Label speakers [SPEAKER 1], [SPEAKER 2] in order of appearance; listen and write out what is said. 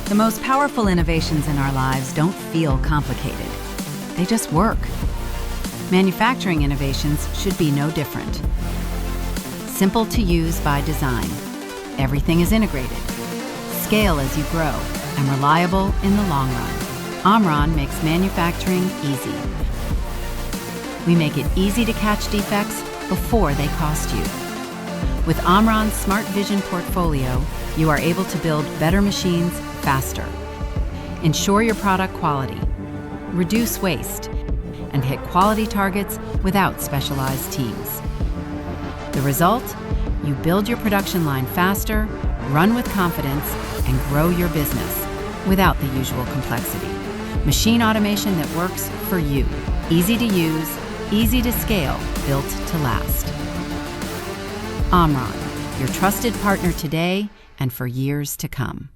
[SPEAKER 1] The most powerful innovations in our lives don't feel complicated. They just work. Manufacturing innovations should be no different. Simple to use by design. Everything is integrated. Scale as you grow, and reliable in the long run. Omron makes manufacturing easy. We make it easy to catch defects before they cost you. With Omron's Smart Vision portfolio, you are able to build better machines faster. Ensure your product quality, reduce waste, and hit quality targets without specialized teams. The result? You build your production line faster, run with confidence, and grow your business without the usual complexity. Machine automation that works for you. Easy to use, easy to scale, built to last. Omron, your trusted partner today and for years to come.